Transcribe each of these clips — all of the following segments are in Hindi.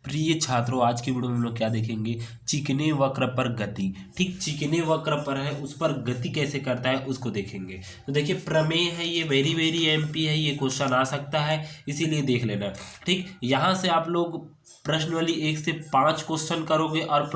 प्रिय छात्रों, आज की वीडियो में हम लोग क्या देखेंगे, चिकने वक्र पर गति। ठीक, चिकने वक्र पर है, उस पर गति कैसे करता है उसको देखेंगे। तो देखिए, प्रमेय है ये, वेरी वेरी एमपी है, ये क्वेश्चन आ सकता है, इसीलिए देख लेना। ठीक, यहाँ से आप लोग प्रश्नवाली 1 से 5 क्वेश्चन करोगे और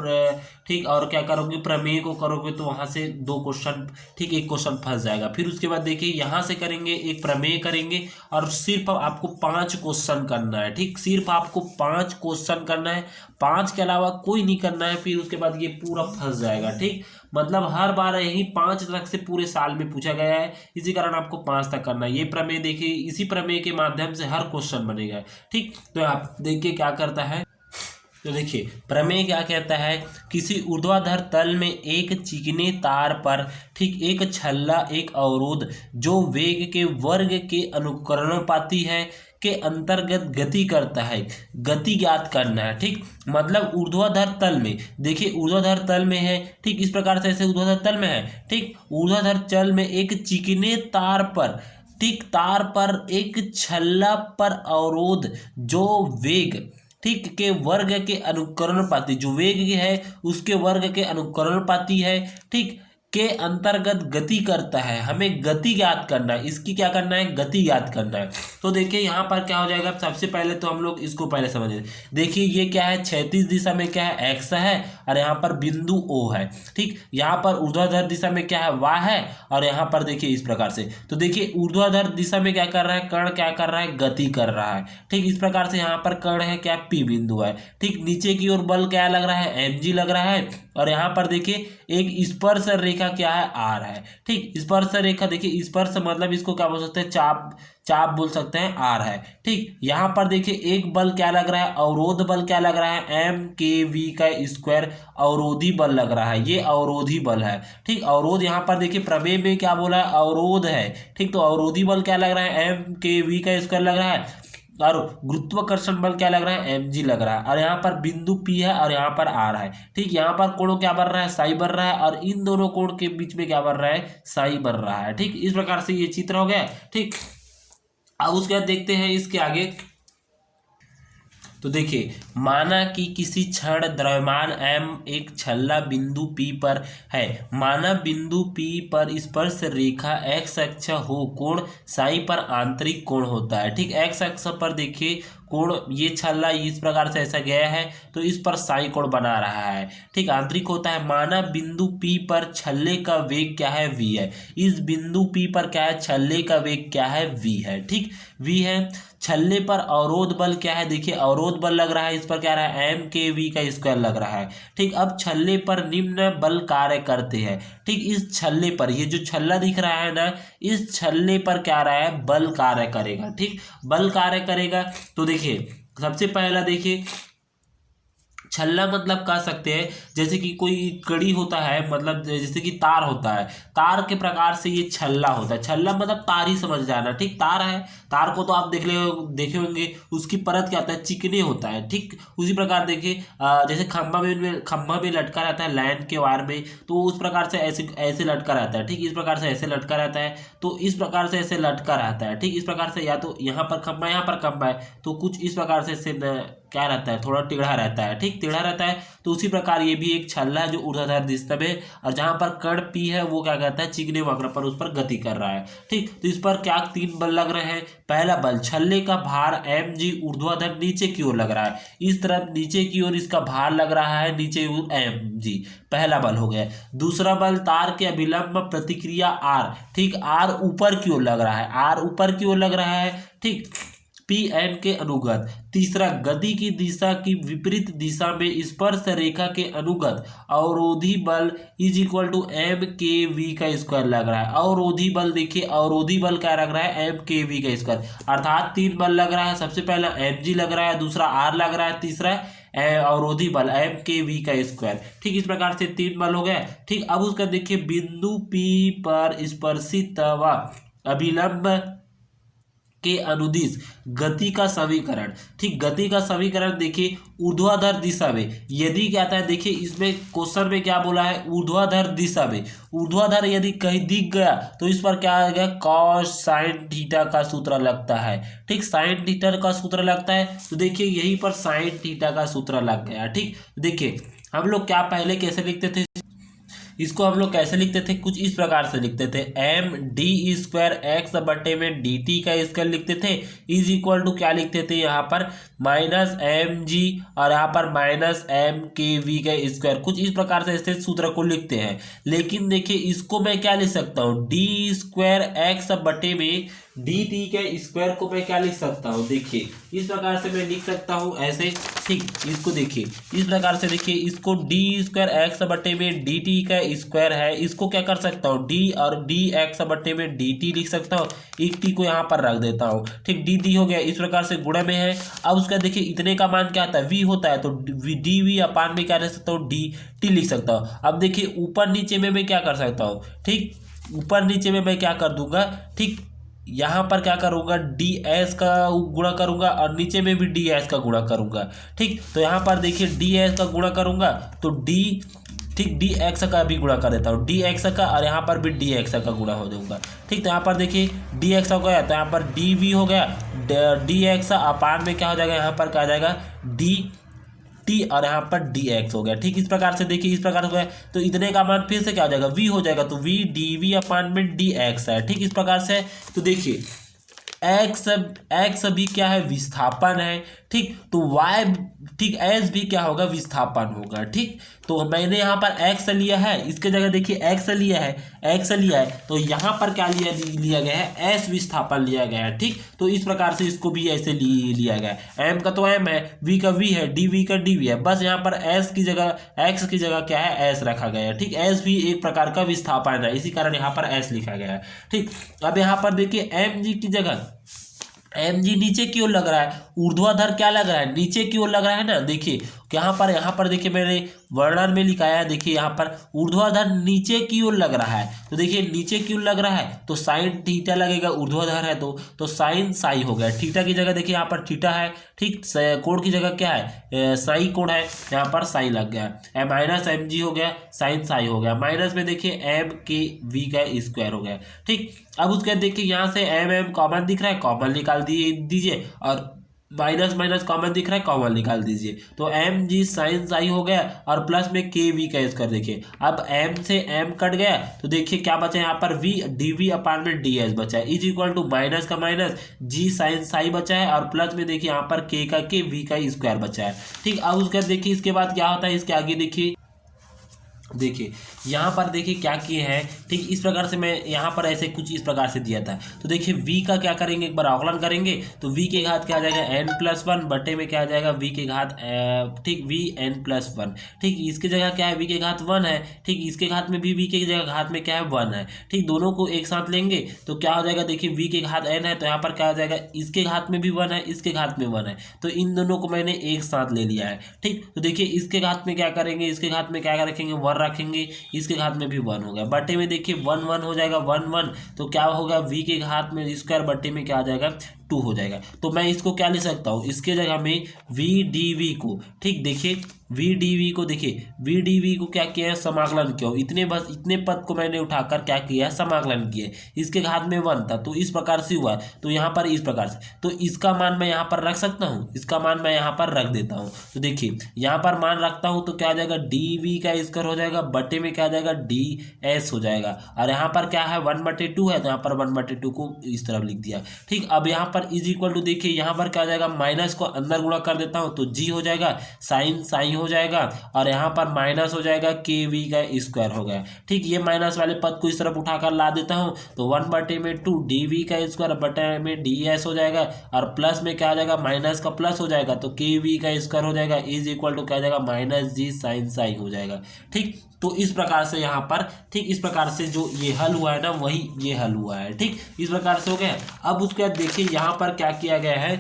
ठीक, और क्या करोगे, प्रमेय को करोगे तो वहां से 2 क्वेश्चन, ठीक, 1 क्वेश्चन फंस जाएगा। फिर उसके बाद देखिए, यहाँ से करेंगे, एक प्रमेय करेंगे और सिर्फ आपको 5 क्वेश्चन करना है। ठीक, सिर्फ आपको 5 क्वेश्चन करना है, 5 के अलावा कोई नहीं करना है। फिर उसके बाद ये पूरा फंस जाएगा। ठीक, मतलब हर बार यही 5 तक से पूरे साल में पूछा गया है, इसी कारण आपको 5 तक करना है। ये प्रमेय देखिए, इसी प्रमेय के माध्यम से हर क्वेश्चन बनेगा। ठीक, तो आप देखिए क्या करता है। तो देखिए, प्रमेय क्या कहता है, किसी ऊर्ध्वाधर तल में एक चिकने तार पर, ठीक, एक छल्ला, एक अवरोध जो वेग के वर्ग के अनुकरणोपाती है के अंतर्गत गति करता है, गति ज्ञात करना है। ठीक, मतलब ऊर्ध्वाधर तल में, देखिए ऊर्ध्वाधर तल में है, ठीक, इस प्रकार से ऐसे ऊर्ध्वाधर तल में है। ठीक, ऊर्ध्वाधर तल में एक चिकने तार पर, ठीक, तार पर एक छल्ला पर अवरोध जो वेग, ठीक, के वर्ग के अनुकरणपाती, जो वेग है उसके वर्ग के अनुकरणपाती है, ठीक, के अंतर्गत गति करता है। हमें गति ज्ञात करना है, इसकी क्या करना है, गति ज्ञात करना है। तो देखिए यहाँ पर क्या हो जाएगा, सबसे पहले तो हम लोग इसको पहले समझें। देखिए ये क्या है, क्षैतिज दिशा में क्या है, एक्स है और यहाँ पर बिंदु ओ है। ठीक, यहाँ पर ऊर्ध्वाधर दिशा में क्या है, वाई है और यहाँ पर देखिए इस प्रकार से। तो देखिए ऊर्ध्वाधर दिशा में क्या कर रहा है, कर्ण क्या कर रहा है, गति कर रहा है। ठीक, इस प्रकार से यहाँ पर कर्ण है क्या, पी बिंदु है। ठीक, नीचे की ओर बल क्या लग रहा है, एम जी लग रहा है और यहाँ पर देखिए एक स्पर्श रेखा क्या है, आर है। ठीक, स्पर्श रेखा, देखिए स्पर्श मतलब इसको क्या बोल सकते हैं, चाप, चाप बोल सकते हैं, आर है। ठीक, यहाँ पर देखिए एक बल क्या लग रहा है, अवरोध बल क्या लग रहा है, एम के वी का स्क्वायर अवरोधी बल लग रहा है, ये अवरोधी बल है। ठीक, अवरोध यहाँ पर देखिए प्रमेय में क्या बोला है, अवरोध है। ठीक, तो अवरोधी बल क्या लग रहा है, एम के वी का स्क्वायर लग रहा है और गुरुत्वाकर्षण बल क्या लग रहा है, एम जी लग रहा है और यहाँ पर बिंदु पी है और यहाँ पर आर है। ठीक, यहाँ पर कोण क्या बन रहा है, साई बन रहा है और इन दोनों कोण के बीच में क्या बन रहा है, साई बन रहा है। ठीक, इस प्रकार से ये चित्र हो गया। ठीक, अब उसके बाद देखते हैं इसके आगे। तो देखिए, माना कि किसी क्षण द्रव्यमान एम एक छल्ला बिंदु पी पर है, माना बिंदु पी पर स्पर्श रेखा एक्स अक्ष हो, कोण साई पर आंतरिक कोण होता है। ठीक, एक्स अक्ष पर देखिए कोण, ये छल्ला इस प्रकार से ऐसा गया है तो इस पर साई कोण बना रहा है। ठीक, आंतरिक होता है। माना बिंदु पी पर छल्ले का वेग क्या है, वी है। इस बिंदु पी पर क्या है, छल्ले का वेग क्या है, वी है। ठीक, वी है। छल्ले पर अवरोध बल क्या है, देखिए अवरोध बल लग रहा है, इस पर क्या रहा है, एम के वी का स्क्वायर लग रहा है। ठीक, अब छल्ले पर निम्न बल कार्य करते हैं। ठीक, इस छल्ले पर, ये जो छल्ला दिख रहा है ना, इस छल्ले पर क्या रहा है, बल कार्य करेगा। ठीक, बल कार्य करेगा। तो देखिए सबसे पहला देखिए, छल्ला मतलब कह सकते हैं जैसे कि कोई कड़ी होता है, मतलब जैसे कि तार होता है, तार के प्रकार से ये छल्ला होता है। छल्ला मतलब तार ही समझ जाना। ठीक, तार है, तार को तो आप देखे होंगे, उसकी परत क्या होता है, चिकने होता है। ठीक, उसी प्रकार देखिए जैसे खंभा में लटका रहता है लाइन के वायर में, तो उस प्रकार से ऐसे ऐसे लटका रहता है। ठीक, इस प्रकार से ऐसे लटका रहता है, तो इस प्रकार से ऐसे लटका रहता है। ठीक, इस प्रकार से या तो यहाँ पर खंभा, यहाँ पर खंभा है, तो कुछ इस प्रकार से ऐसे क्या रहता है, थोड़ा टेढ़ा रहता है। ठीक, टेढ़ा रहता है। तो उसी प्रकार ये भी एक छल्ला है जो ऊर्ध्वाधर दिशा में, और जहां पर कर्ण पी है वो क्या कहता है, चिकने वक्र पर उस पर गति कर रहा है। ठीक, तो इस पर क्या 3 बल लग रहे हैं। पहला बल, छल्ले का भार एम जी ऊर्ध्वाधर नीचे की ओर लग रहा है, इस तरफ नीचे की ओर इसका भार लग रहा है, नीचे एम जी, पहला बल हो गया। दूसरा बल, तार के अभिलंब प्रतिक्रिया आर। ठीक, आर ऊपर की ओर लग रहा है, आर ऊपर की ओर लग रहा है। ठीक, पी एन के अनुगत। तीसरा, गति की दिशा की विपरीत दिशा में स्पर्श रेखा के अनुगत अवरोधी बल इज इक्वल टू एम के वी का स्क्वायर लग रहा है। अवरोधी बल देखिए, अवरोधी बल क्या लग रहा है, एम के वी का स्क्वायर, अर्थात 3 बल लग रहा है। सबसे पहला एम जी लग रहा है, दूसरा आर लग रहा है, तीसरा अवरोधी बल एम के वी का स्क्वायर। ठीक, इस प्रकार से 3 बल हो गए। ठीक, अब उसका देखिए, बिंदु पी पर स्पर्शित व अभिलंब के अनुदिश गति का समीकरण। ठीक, गति का समीकरण देखिए ऊर्ध्वाधर दिशा में यदि क्या आता है, देखिए इसमें क्वेश्चन में क्या बोला है, ऊर्ध्वाधर दिशा में, ऊर्ध्वाधर यदि कहीं दिख गया तो इस पर क्या आएगा, कॉस साइन थीटा का सूत्र लगता है। ठीक, साइन थीटा का सूत्र लगता है, तो देखिए यहीं पर साइन थीटा का सूत्र लग गया। ठीक, देखिए हम लोग क्या पहले कैसे लिखते थे, इसको हम लोग कैसे लिखते थे, कुछ इस प्रकार से लिखते थे, एम डी स्क्वायर एक्स बटे में डी टी का स्क्वायर लिखते थे, इज इक्वल टू क्या लिखते थे यहाँ पर माइनस एम जी और यहाँ पर माइनस एम के वी का स्क्वायर, कुछ इस प्रकार से ऐसे सूत्र को लिखते हैं। लेकिन देखिए इसको मैं क्या लिख सकता हूँ, डी स्क्वायर एक्स बटे में डी टी के स्क्वायर को मैं क्या लिख सकता हूँ, देखिए इस प्रकार से मैं लिख सकता हूँ ऐसे। ठीक, इसको देखिए इस प्रकार से, देखिए इसको डी स्क्वायर एक्स बटे में डी टी का स्क्वायर है, इसको क्या कर सकता हूँ, डी और डी एक्स बटे में डी टी लिख सकता हूँ, एक टी को यहाँ पर रख देता हूँ। ठीक, डी डी हो गया, इस प्रकार से गुणा में है। अब उसका देखिए इतने का मान क्या आता है, वी होता है, तो डी वी अपान में क्या लिख सकता हूँ, डी टी लिख सकता हूँ। अब देखिए ऊपर नीचे में मैं क्या कर सकता हूँ, ठीक ऊपर नीचे में मैं क्या कर दूंगा, ठीक यहाँ पर क्या करूँगा, डी एस का गुणा करूँगा और नीचे में भी डी एस का गुणा करूँगा। ठीक, तो यहाँ पर देखिए डी एस का गुणा करूँगा तो डी, ठीक डी एक्स का भी गुणा कर देता हूँ, डी एक्स का, और यहाँ पर भी डी एक्स का गुणा हो जाऊँगा। ठीक, तो यहाँ पर देखिए डी एक्स हो गया, तो यहाँ पर डी वी हो गया, डी एक्स अपान में क्या हो जाएगा, यहाँ पर क्या आ जाएगा डी टी और यहाँ पर डी एक्स हो गया। ठीक, इस प्रकार से देखिए इस प्रकार हो गया, तो इतने का मान फिर से क्या हो जाएगा, वी हो जाएगा, तो वी डी वी अपान में डी एक्स है। ठीक, इस प्रकार से, तो देखिए एक्स भी क्या है, विस्थापन है। ठीक, तो वाई, ठीक एस भी क्या होगा, विस्थापन होगा। ठीक, तो मैंने यहाँ पर एक्स लिया है, इसके जगह देखिए एक्स लिया है, तो यहाँ पर क्या लिया गया है, एस विस्थापन लिया गया है। ठीक, तो इस प्रकार से इसको भी ऐसे लिया गया है, एम का तो एम है, वी का वी है, डी वी का डी वी है, बस यहाँ पर एस की जगह, एक्स की जगह क्या है, एस रखा गया है। ठीक, एस भी एक प्रकार का विस्थापन है, इसी कारण यहाँ पर एस लिखा गया है। ठीक, अब यहाँ पर देखिए एम जी की जगह एम जी नीचे की ओर लग रहा है, ऊर्ध्वाधर क्या लग रहा है, नीचे की ओर लग रहा है ना। देखिए यहाँ पर देखिए मैंने वर्णन में लिखाया है, देखिए यहाँ पर ऊर्ध्वाधर नीचे की ओर लग रहा है, तो देखिए नीचे की ओर लग रहा है तो साइन थीटा लगेगा, ऊर्ध्वाधर है तो साइन साई हो गया। थीटा की जगह देखिए यहाँ पर थीटा है, ठीक कोण की जगह क्या है, साई कोण है, यहाँ पर साई लग गया, माइनस एम जी हो गया, साइन साई हो गया, माइनस में देखिए एम के वी का स्क्वायर हो गया। ठीक, अब उसके बाद देखिए यहाँ से एम कॉमन दिख रहा है, कॉमन निकाल दीजिए, और माइनस माइनस कॉमन दिख रहा है, कॉमन निकाल दीजिए, तो एम जी साइन साई हो गया, और प्लस में के वी का स्क्वायर। देखिए अब एम से एम कट गया, तो देखिए क्या बचा यहाँ पर, वी डी वी अपान में डी एस बचा है, इज इक्वल टू माइनस का माइनस जी साइन साई बचा है, और प्लस में देखिए यहाँ पर के का के वी का स्क्वायर बचा है। ठीक, अब उसके बाद देखिए इसके बाद क्या होता है, इसके आगे देखिए यहाँ पर देखिए क्या किए हैं। ठीक, इस प्रकार से मैं यहाँ पर ऐसे कुछ इस प्रकार से दिया था, तो देखिए v का क्या करेंगे, एक बार अवकलन करेंगे, तो v के घात क्या आ जाएगा, n+1 बटे में क्या आ जाएगा, v के घात, ठीक v n+1। ठीक, इसके जगह क्या है, v के घात 1 है, ठीक इसके घात में भी v के जगह घात में क्या है, 1 है। ठीक, दोनों को एक साथ लेंगे तो क्या हो जाएगा, देखिए v के घात n है, तो यहाँ पर क्या आ जाएगा, इसके घात में भी 1 है, इसके घात में 1 है, तो इन दोनों को मैंने एक साथ ले लिया है। ठीक, तो देखिए इसके घात में क्या करेंगे, इसके घात में क्या रखेंगे, 1 रखेंगे, इसके घात में भी 1 होगा, बटे में देखिए 1 1 हो जाएगा, 1 1, तो क्या होगा, v के घात में स्क्वायर बटे में क्या आ जाएगा, 2 हो जाएगा। तो मैं इसको क्या ले सकता हूँ, इसके जगह में v डी वी को, ठीक देखिए v डी वी को, देखिए v डी वी को क्या किया है, समाकलन किया, इतने पद को मैंने उठाकर क्या किया है, समाकलन किया, इसके घात में 1 था, तो इस प्रकार से हुआ, तो यहाँ पर इस प्रकार से, तो इसका मान मैं यहाँ पर रख सकता हूँ, इसका मान मैं यहाँ पर रख देता हूँ, तो देखिए यहाँ पर मान रखता हूँ तो क्या आ जाएगा, डी वी का स्क्वायर हो जाएगा, बटे में क्या आ जाएगा, डी एस हो जाएगा, और यहाँ पर क्या है, 1/2 है, तो यहाँ पर 1/2 को इस तरफ लिख दिया। ठीक, अब यहाँ पर इज इक्वल टू, देखिए यहाँ पर क्या आ जाएगा, माइनस को अंदर गुणा कर देता हूँ, तो जी हो जाएगा, साइन साई हो जाएगा, और यहाँ पर माइनस हो जाएगा, के वी का स्क्वायर हो गया। ठीक, ये माइनस वाले पद को इस तरफ उठाकर ला देता हूँ, तो 1/2 डी वी का स्क्वायर बटे में डी एस हो जाएगा, और प्लस में क्या आ जाएगा, माइनस का प्लस हो जाएगा, तो के वी का स्क्वायर हो जाएगा, इज इक्वल टू क्या आ जाएगा, माइनस जी साइन साई हो जाएगा। ठीक, तो इस प्रकार से यहाँ पर, ठीक इस प्रकार से जो ये हल हुआ है ना, वही ये हल हुआ है। ठीक, इस प्रकार से हो गया। अब उसके बाद देखिए यहाँ पर क्या किया गया है,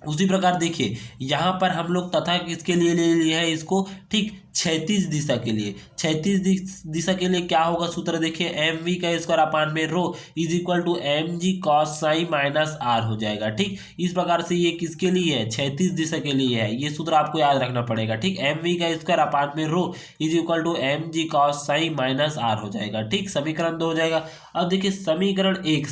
उसी प्रकार देखिए यहाँ पर हम लोग तथा किसके लिए ले लिया है इसको, ठीक, क्षैतिज दिशा के लिए। क्षैतिज दिशा के लिए क्या होगा सूत्र देखिए, एम वी का स्क्वायर अपान में R is equal to M G cos psi minus R हो जाएगा। ठीक, इस प्रकार से ये किसके लिए है, क्षैतिज दिशा के लिए है, ये सूत्र आपको याद रखना पड़ेगा। ठीक, एम वी का स्क्वायर अपान में R is equal to M G cos psi minus R हो जाएगा। ठीक, समीकरण 2 हो जाएगा। अब देखिए समीकरण 1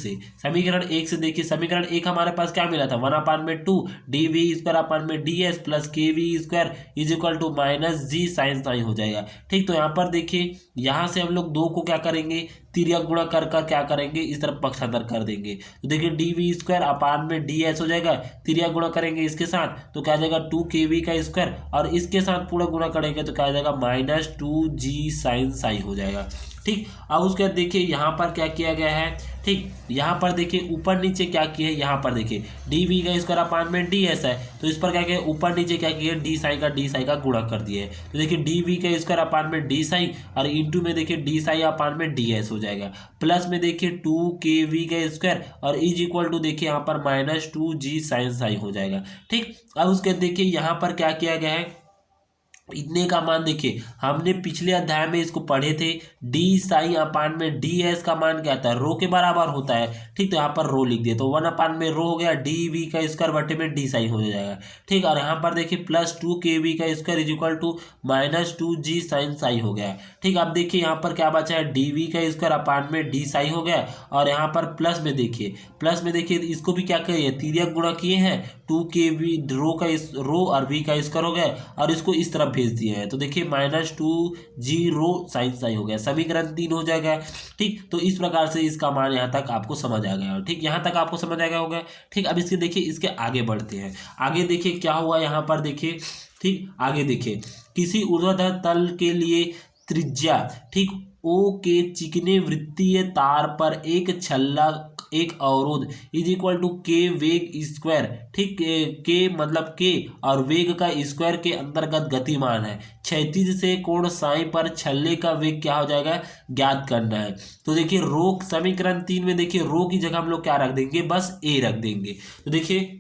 से देखिए समीकरण 1 हमारे पास क्या मिला था, 1/2 डी वी स्क्वायर अपान में D S plus K V square is equal to minus G sine psi हो जाएगा। ठीक, तो यहाँ पर देखिए यहाँ से हम लोग 2 को क्या करेंगे, तिर्यक गुणा कर क्या करेंगे, इस तरफ पक्षांतर कर देंगे। तो देखिए डी वी स्क्वायर अपान में डी एस हो जाएगा, तिर्यक गुणा करेंगे इसके साथ तो क्या आ जाएगा 2 के वी का स्क्वायर, और इसके साथ पूरा गुणा करेंगे तो क्या आ जाएगा माइनस 2 जी साइन साई हो जाएगा। ठीक, अब उसके बाद देखिए यहाँ पर क्या किया गया है, ठीक, यहाँ पर देखिए ऊपर नीचे क्या किया है, यहाँ पर देखिए डी वी का स्क्वायर अपान में डी एस है, तो इस पर क्या किया ऊपर नीचे क्या किया डी साई का गुणा कर दिया है। तो देखिए डी वी का स्क्वायर अपान में डी साई और इंटू में देखिए डी साई अपान में डी एस हो जाएगा, प्लस में देखिए 2 के वी का स्क्वायर और इज इक्वल टू देखिए यहाँ पर माइनस 2 जी साइन साई हो जाएगा। ठीक, अब उसके देखिए यहाँ पर क्या किया गया है, इतने का मान देखिए हमने पिछले अध्याय में इसको पढ़े थे, डी साई अपान में डी एस का मान क्या आता है, रो के बराबर होता है। ठीक, तो यहाँ पर रो लिख दिए तो 1 अपान में रो हो गया, डी वी का स्क्वायर बटे में डी साई हो जाएगा। ठीक, और यहाँ पर देखिए प्लस 2 के वी का square is equal to minus 2 G sine psi हो गया। ठीक, अब देखिए यहाँ पर क्या बचा है, डी वी का स्क्वायर अपान में डी साई हो गया, और यहाँ पर प्लस में देखिए इसको भी क्या किए तिर्यक गुणा किए हैं, 2 के वी रो और वी का स्क्वायर हो गया और इसको इस तरफ भेज दिए हैं, तो देखिए माइनस 2 जी रो साइन साई हो गया, समीकरण 3 हो जाएगा। ठीक, तो इस प्रकार से इसका मान यहाँ तक आपको समझ आ गया। ठीक, यहाँ तक आपको समझ आ गया होगा। ठीक, अब इसके देखिए इसके आगे बढ़ते हैं, आगे देखिए क्या हुआ यहाँ पर देखिए। ठीक, आगे देखिए किसी ऊर्ध्वाधर तल के लिए त्रिज्या, ठीक, ओ के चिकने वृत्तीय तार पर एक छल्ला एक अवरोध इज इक्वल टू के वेग स्क्वायर। ठीक, के मतलब के और वेग का स्क्वायर के अंतर्गत गतिमान है, क्षैतिज से कोण साई पर छल्ले का वेग क्या हो जाएगा ज्ञात करना है। तो देखिए रो समीकरण 3 में देखिए रो की जगह हम लोग क्या रख देंगे, बस ए रख देंगे। तो देखिए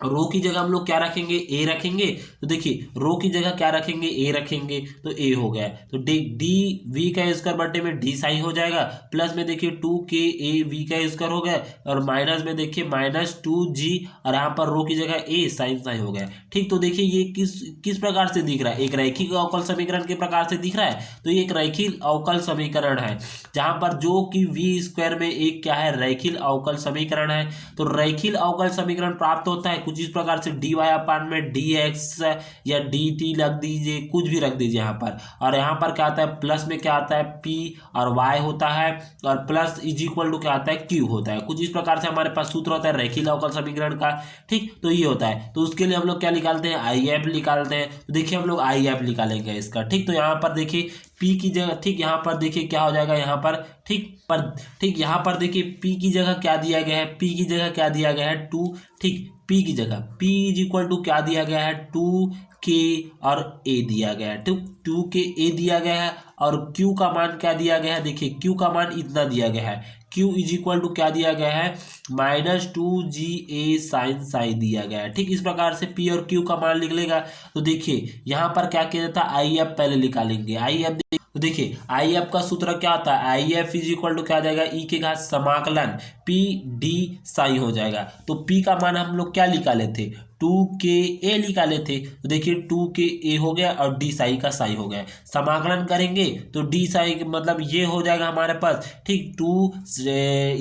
रो की जगह हम लोग क्या रखेंगे, ए रखेंगे। तो देखिए रो की जगह क्या रखेंगे, ए रखेंगे, तो ए हो गया। तो डी वी का स्क्वायर बटे में डी साई हो जाएगा, प्लस में देखिए 2 के ए वी का स्क्वायर हो गया, और माइनस में देखिए माइनस 2 जी, और यहाँ पर रो की जगह ए साइन साई हो गया। ठीक, तो देखिए ये किस प्रकार से दिख रहा है, एक रैखिक अवकल समीकरण के प्रकार से दिख रहा है। तो ये एक रैखिक अवकल समीकरण है, जहाँ पर जो कि वी स्क्वायर में एक क्या है रैखिक अवकल समीकरण है। तो रैखिक अवकल समीकरण प्राप्त होता है कुछ इस प्रकार से, डी वाई अपान में डी एक्स या डी टी लग दीजिए, कुछ भी रख दीजिए यहाँ पर, और यहाँ पर क्या आता है प्लस में क्या आता है पी और वाई होता है, और प्लस इज इक्वल टू क्या आता है क्यू होता है। कुछ इस प्रकार से हमारे पास सूत्र होता है रैखिक अवकल समीकरण का। ठीक, तो ये होता है, तो उसके लिए हम लोग क्या निकालते हैं, आई एफ निकालते हैं। तो देखिए हम लोग आई एफ निकालेंगे इसका। ठीक, तो यहाँ पर देखिए पी की जगह, ठीक, यहाँ पर देखिए क्या हो जाएगा यहाँ पर, ठीक, यहाँ पर देखिए पी की जगह क्या दिया गया है, पी की जगह क्या दिया गया है 2। ठीक, पी की जगह पी इज इक्वल टू क्या दिया गया है 2 के और ए दिया गया है। 2 के ए दिया गया है, और क्यू का मान क्या दिया गया है, देखिए क्यू का मान इतना दिया गया है, क्यू इज इक्वल टू क्या दिया गया है माइनस 2 जी ए साइन साई दिया गया है। ठीक, इस प्रकार से पी और क्यू का मान लिख लेगा। तो देखिए यहाँ पर क्या किया जाता है, आई एफ पहले निकालेंगे। आई एफ तो देखिए आई एफ का सूत्र क्या आता है, I F is equal to क्या आ जाएगा ई के घात समाकलन पी डी साई हो जाएगा। तो पी का मान हम लोग क्या निकाले थे 2 के ए निकाले थे, तो देखिए 2 के ए हो गया और डी साई का साई हो गया, समाकलन करेंगे तो डी साई मतलब ये हो जाएगा हमारे पास। ठीक, 2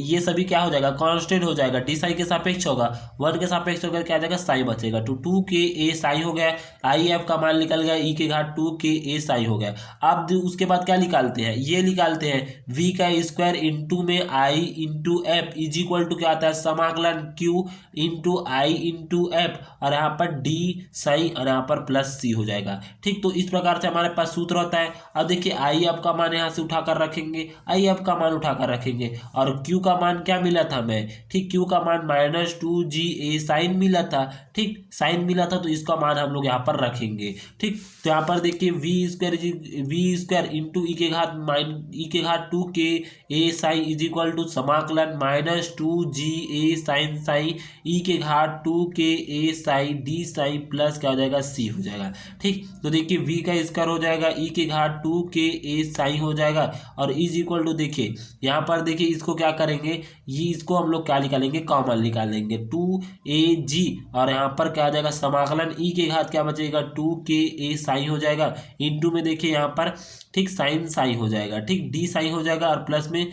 ये सभी क्या हो जाएगा कांस्टेंट हो जाएगा, डी साई के सापेक्ष होगा, 1 के सापेक्ष होकर क्या आ जाएगा साई बचेगा। तो 2 के ए साई हो गया, आई एफ का मान निकल गया ई के घात 2 के ए साई हो गया। अब उसके बाद क्या निकालते हैं, ये निकालते हैं वी का स्क्वायर इंटू में I into F is equal to क्या आता है समाकलन Q into I into F, और यहाँ पर डी साइन और यहाँ पर प्लस सी हो जाएगा। ठीक, तो इस प्रकार से हमारे पास सूत्र होता है। अब देखिए आई एफ का मान यहाँ से उठाकर रखेंगे, आई एफ का मान उठाकर रखेंगे और क्यू का मान क्या मिला था हमें, ठीक, क्यू का मान -2GA साइन मिला था। ठीक, साइन मिला था तो इसका मान हम लोग यहाँ पर रखेंगे। ठीक, तो यहाँ पर देखिए वी स्क्वायर इंटू ई के घात 2k A sine is equal to समाकलन -2GA साइन साइन ई के घात 2k A sine D sine plus क्या हो जाएगा सी हो जाएगा। ठीक, तो देखिए v का स्क्वायर हो जाएगा ई के घात 2k ए साइन हो जाएगा और इज इक्वल टू देखिए यहाँ पर देखिए इसको क्या करेंगे, ये इसको हम लोग क्या निकालेंगे, कॉमन निकालेंगे 2AG और यहाँ पर क्या आ जाएगा समाकलन ई के घात क्या बचेगा 2k ए साइन हो जाएगा इंटू में देखिए यहाँ पर ठीक साइन साइन हो जाएगा। ठीक, डी साइन हो जाएगा और प्लस में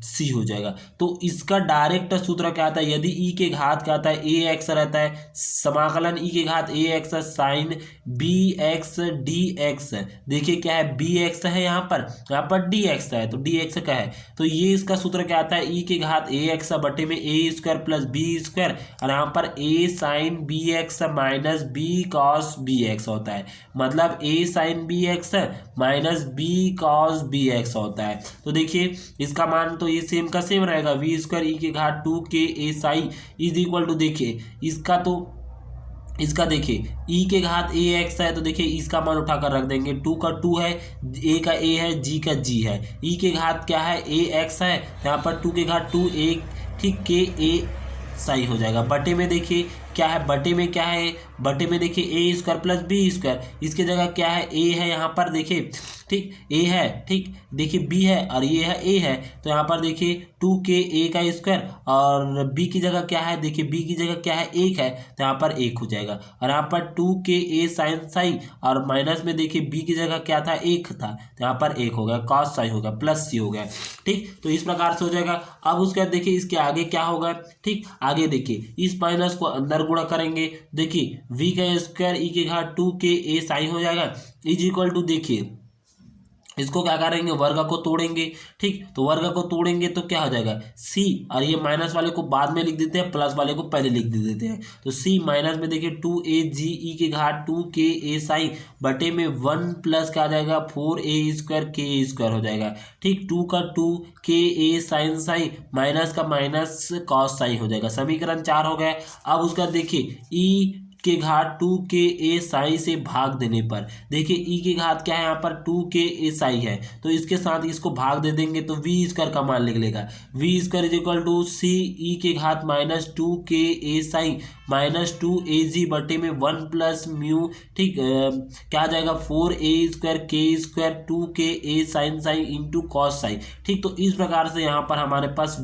सी हो जाएगा। तो इसका डायरेक्ट सूत्र क्या आता है, यदि ई के घात क्या आता है ए एक्स रहता है, समाकलन ई के घात A X sine B X D X, देखिए क्या है बी एक्स है यहाँ पर डी एक्स है, तो डी एक्स का है तो ये इसका सूत्र क्या आता है ई के घात ए एक्स बटे में A square plus B square और यहाँ पर A sine B X minus B cos B X होता है, मतलब A sine B X minus B cos B X होता है। तो देखिए इसका मान तो ये सेम का सेम रहेगा, वी स्क्वायर ई के घात 2k A psi is equal to देखिए इसका देखिए ई के घात ए एक्स है तो देखिए इसका मान उठाकर रख देंगे, 2 का 2 है, ए का ए है, जी का जी है, ई के घात क्या है ए एक्स है, यहाँ पर 2 के घात 2 ए ठीक के ए साई हो जाएगा। बटे में देखिए क्या है, बटे में क्या है, बटे में देखिए ए स्क्वायर प्लस बी स्क्वायर, इसके जगह क्या है ए है यहाँ पर देखिए ठीक ए है, ठीक देखिए बी है और ये है ए है तो यहाँ पर देखिए 2k ए का स्क्वायर और बी की जगह क्या है, देखिए बी की जगह क्या है 1 है तो यहाँ पर 1 हो जाएगा और यहाँ पर 2k ए साइन साई और माइनस में देखिए बी की जगह क्या था 1 था तो यहाँ पर 1 हो गया, कॉस साई हो गया प्लस सी हो गया। ठीक, तो इस प्रकार से हो जाएगा। अब उसके बाद देखिए इसके आगे क्या होगा, ठीक आगे देखिए इस माइनस को अंदर गुणा करेंगे, देखिए v का स्क्वायर ई के घात 2k ए साइन हो जाएगा इज इक्वल टू देखिए इसको क्या करेंगे वर्ग को तोड़ेंगे। ठीक, तो वर्ग को तोड़ेंगे तो क्या हो जाएगा c और ये माइनस वाले को बाद में लिख देते हैं, प्लस वाले को पहले लिख देते हैं तो c माइनस में देखिए 2AG ई के घात 2k ए साइन बटे में 1 प्लस क्या आ जाएगा 4a स्क्वायर k स्क्वायर हो जाएगा। ठीक, 2 का 2 k ए साइन साइन माइनस का माइनस कॉस साइन हो जाएगा, समीकरण 4 हो गया। अब उसका देखिए ई के घात 2k ए साई से भाग देने पर देखिए ई के घात क्या है यहाँ पर 2k ए साई है तो इसके साथ इसको भाग दे देंगे तो वी स्क्वायर का मान लिख लेगा, V square is equal to C E के घात -2k ए साई -2AG बटे में 1 प्लस म्यू ठीक क्या आ जाएगा 4a square k square 2k A sine sine into cos sine. ठीक, तो इस प्रकार से यहाँ पर हमारे पास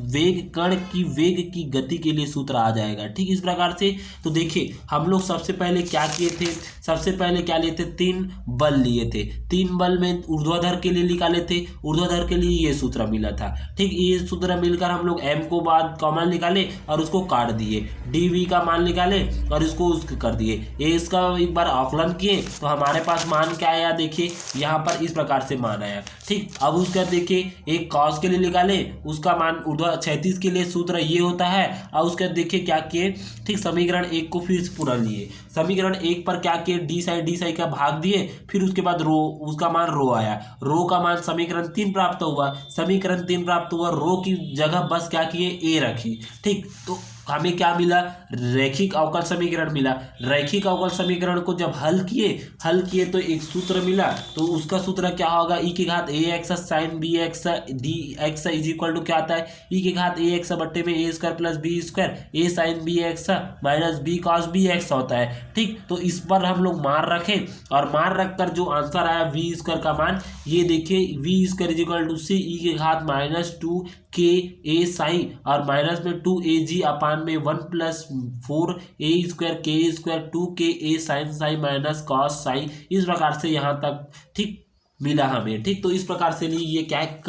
कण की गति के लिए सूत्र आ जाएगा। ठीक, इस प्रकार से तो देखिए हम लोग सबसे पहले क्या किए थे, सबसे पहले क्या लिए थे 3 बल लिए थे, 3 बल में ऊर्ध्वाधर के लिए निकाले थे, ऊर्ध्वाधर के लिए ये सूत्र मिला था। ठीक, ये सूत्र मिलकर हम लोग m को बाद कॉमन निकाले और उसको काट दिए, dv का मान निकाले और इसको उसके कर दिए, ये इसका एक बार आकलन किए तो हमारे पास मान क्या आया, देखिए यहाँ पर इस प्रकार से मान आया। ठीक, अब उसका देखिए एक कॉस के लिए निकाले, उसका मान क्षैतिज के लिए सूत्र ये होता है और उसका देखिए क्या किए, ठीक समीकरण 1 को फिर से पूरा लिए, समीकरण 1 पर क्या किए डी साई का भाग दिए, फिर उसके बाद रो उसका मान रो आया, रो का मान समीकरण 3 प्राप्त हुआ, समीकरण 3 प्राप्त हुआ, रो की जगह बस क्या किए ए रखी। ठीक, तो हमें क्या मिला, रैखिक अवकल समीकरण मिला। रैखिक अवकल समीकरण को जब हल किए तो एक सूत्र मिला, तो उसका सूत्र क्या होगा, ई के घात A X sine B X D X is equal to क्या आता है, ई के घात ए एक्स बट्टे में A square plus B square A sine B X minus B cos B X होता है। ठीक, तो इस पर हम लोग मार रखें और मार रखकर जो आंसर आया वी स्क्वायर का मान, ये देखिए V square is equal to C E के घात -2k ए साइन और माइनस में 2AG अपान में 1 plus 4a square k square 2k A sine sine minus cos sine, इस प्रकार से यहाँ तक ठीक मिला हमें। ठीक, तो इस प्रकार से ये क्या है,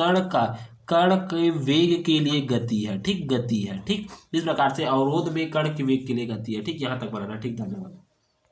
कण के वेग के लिए गति है। ठीक, गति है। ठीक, इस प्रकार से अवरोध में कण के वेग के लिए गति है। ठीक, यहाँ तक बनाना। ठीक, धन्यवाद।